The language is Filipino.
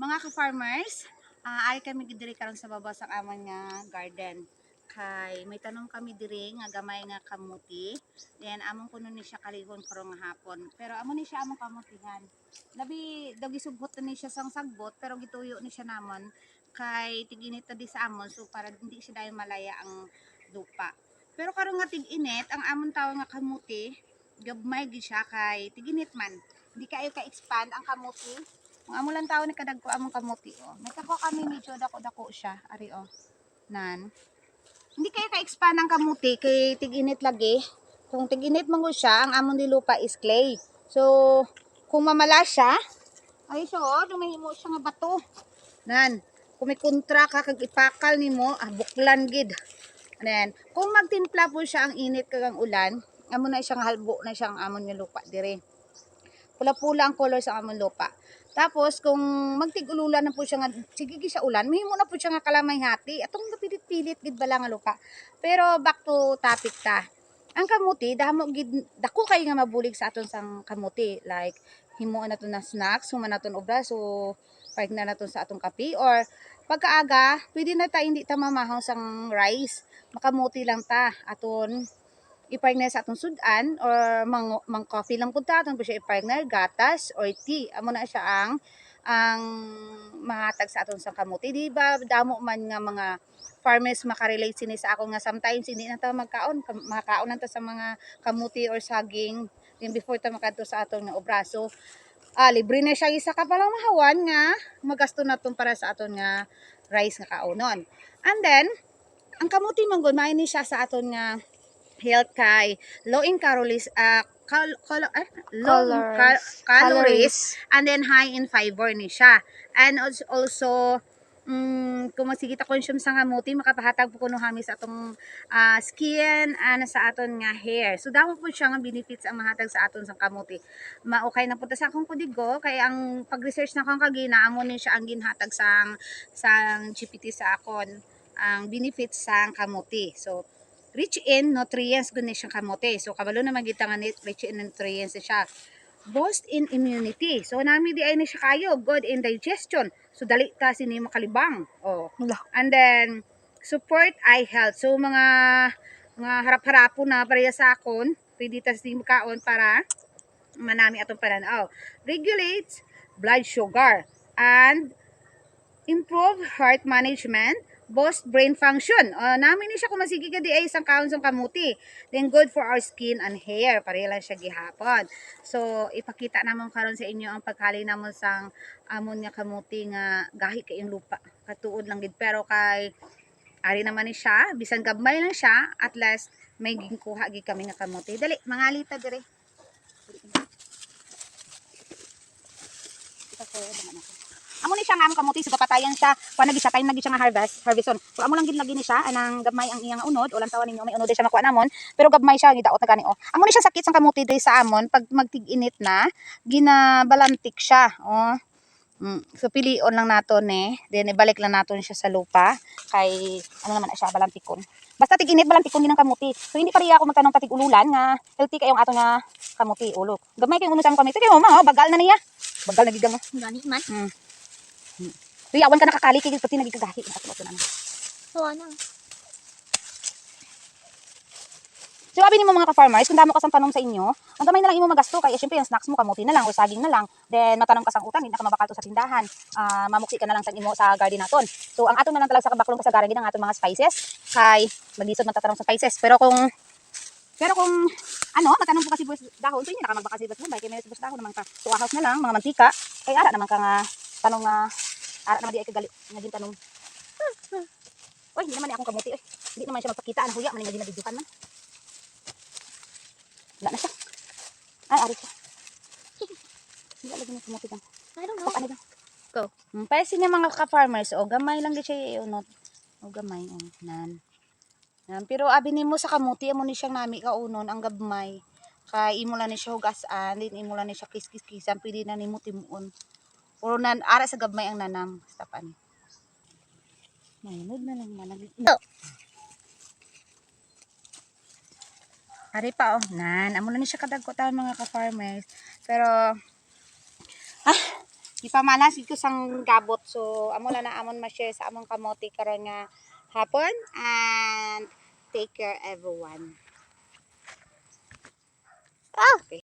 Mga ka-farmers, ay kami diri karon sa baba sa amon nga garden. Kay may tanong kami diri nga gamay nga kamuti. Then amon kuno ni siya kalihon karong nga hapon. Pero amo ni siya among kamutihan. Labi daw gisugot ni siya sang sagbot pero gituyo ni siya namon kay tig-init di sa amon so para hindi siya dahil malaya ang lupa. Pero karon nga tig-init ang amon tawag nga kamuti, gabmay gid siya kay tig-init man. Hindi kayo ka-expand ang kamuti. Ang amo lang tao ni kadagko among kamuti oh. May kako kami medyo dako-dako siya, ari oh. Nan. Hindi kayo ka-expand ang kamuti kay tig-init lagi. Kung tig-init man siya, ang amon di lupa is clay. So, kung mamala siya, ay so oh, dumahimo siya nga bato. Nan. Kung may kontra ka kag ipakal nimo, buklan gid. Then, kung magtimpla po siya ang init kag ang ulan, amo na siyang halbo na siyang amon nga lupa dire. Pula-pula ang color sa amon lupa. Tapos kung magtig-ululan na po siya nga sige siya ulan, mahimo na po siya nga kalamay hati. Atong napilit-pilit gid bala nga lupa. Pero back to topic ta. Ang kamuti damo gid dako kay nga mabulig sa aton sang kamuti like himuon naton na snacks, human naton obra so park na naton sa atong kape or pagkaaga, pwede na ta hindi ta mamahong sang rice. Makamuti lang ta aton ipark na sa atong sudan or mang coffee lang pud ta aton siya ipark na gatas or tea amo na siya ang mahatag sa aton sang kamuti di ba damo man nga mga farmers makarelate sini sa ako nga sometimes hindi na ta magkaon makakaon na ta sa mga kamuti or saging din before ta makadto sa aton nga obraso libre na siya isa ka palang mahawan nga magasto naton para sa aton nga rice nga kaunon and then ang kamuti man gud maini siya sa aton nga health kay low in calories calories and then high in fiber ni siya and also kung masigita consume sa kamuti makapahatag po kuno hami sa atong skin and sa aton nga hair so damo po siya nga benefits ang mahatag sa aton sa kamuti maukay na punta sa akong kudigo kay ang pag-research na kong kagina amo ni siya ang ginhatag sang GPT sa akon ang benefits sa kamuti so rich in nutrients gud ni siyang kamote. So kabalo na magita nga rich in nutrients siya. Boost in immunity. So nami di ay ni siya kayo good in digestion. So dali ta sini makalibang. Oh. And then support eye health. So mga harap-harapo na pareha sa akon, pwede ta sini makaon para manami atong pananaw. Regulates blood sugar and improve heart management, boost brain function. Namin ni siya kung masigi ka di ay isang kaon sa kamuti. Then good for our skin and hair. Pareha lang siya gihapon. So ipakita namon karon sa inyo ang pagkali namon sang amon nga kamuti nga gahi kay yung lupa. Katuod lang gid pero kay ari naman ni siya, bisan gabmay lang siya, at least may gikuha gid kami nga kamuti. Dali, mangalita dire. Kita ko naman ako. Amo ni siya nga among kamuti so papatayan siya kuan lagi siya time lagi siya nga harveston so amo lang gid lagi ni siya anang gamay ang iyang unod ulang tawan ninyo may unod siya makuha namon pero gabmay siya gidaot na gani amo ni siya sakit sang kamuti diri sa amon pag magtig-init na ginabalantik siya so pilion lang naton then ibalik lang naton siya sa lupa kay ano naman siya balantikon basta tig-init balantikon din ang kamuti so hindi pareha ako magtanong patig ululan nga healthy kayong ato nga kamuti ulo gamay kay uno sa among kamuti kay mama bagal na niya bagal na gid gani man so yawan ka nakakali kay pati nagigagahi na ato na. So ano? So abi nimo mga ka-farmers, kung damo ka sang tanong sa inyo, ang gamay na lang imo magasto kay syempre yung snacks mo kamuti na lang o saging na lang. Then matanong ka sang utang, hindi na ka mabakalto sa tindahan. Mamuksi ka na lang sa imo sa garden naton. So ang aton na lang talaga sa kabaklong kasagaran gid ang aton mga spices kay maglisod man tatanong sa spices. Pero kung ano, matanong po kasi buwis dahon, so hindi na ka magbaka sa ibas kay may buwis dahon naman ka. Tuahos na lang, mga mantika, kay ara naman ka nga tanong nga ara naman di ay kagali nga gintanong. Oy, hindi naman ni akong kamuti Hindi naman siya magpakita ang huya man nga ginabidyohan man. Wala na siya. Ay, ari siya. Hindi lagi na kamuti lang. I don't know. Ano lang. Go. Pwede siya mga ka-farmers gamay lang gid siya iunot. Gamay nan. Pero abi nimo sa kamuti amo ni siyang nami kaunon ang gabmay. Kay imo lang ni siya hugasan, din imo lang ni siya kis-kis-kisan, pwede na nimo timuon. Puro nan ara sa gabmay ang nanam basta pa ni. Mayunod na lang managit. Ari pa nan amo na ni siya kadagko taon mga ka-farmers. Pero ipamalas ito sang gabot. So amo lang na amon ma-share sa among kamote karon nga hapon, and take care everyone. Okay.